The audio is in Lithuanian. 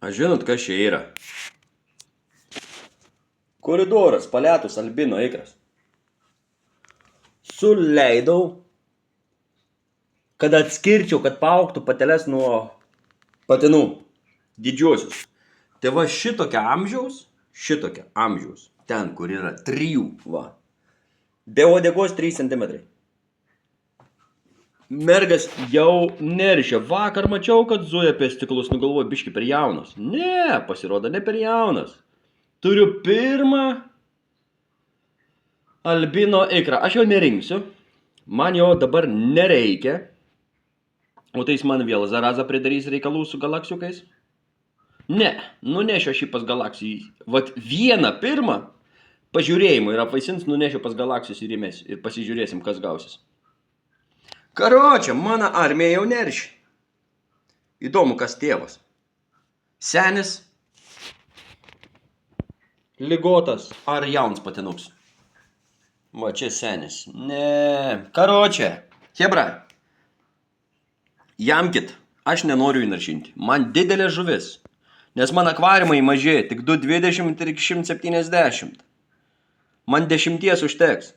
A žinot, kas čia yra? Koridoras palėtus albino ikras. Suleidau, kad atskirčiau, kad paaugtų pateles nuo patinų didžiosius. Tai va šitokia amžiaus, ten, kur yra 3, va. Be uodegos 3 cm. Mergas jau neršia. Vakar mačiau, kad zuja apie stiklus, nugalvoju, biški per jaunas. Ne, pasirodo, ne per jaunas. Turiu pirmą albino ikrą. Aš jo nerinksiu. Man jo dabar nereikia. O tai jis man vėl zarazą pridarys reikalų su galaksiukais. Ne, nunešiu aš jį pas galaksijų. Vat vieną pirmą pažiūrėjimų ir apvaisins, nunešiu pas galaksijus ir įmesiu. Ir pasižiūrėsim, kas gausis. Karočią, mano armija jau nerši. Įdomu, kas tėvas. Senis, ligotas ar jauns patinuks. Va čia senis. Ne, karočią. Hebra, jamkit, aš nenoriu įnaršinti. Man didelė žuvis. Nes man akvariumai mažėja tik 2,20 ir 170. Man 10 užteks.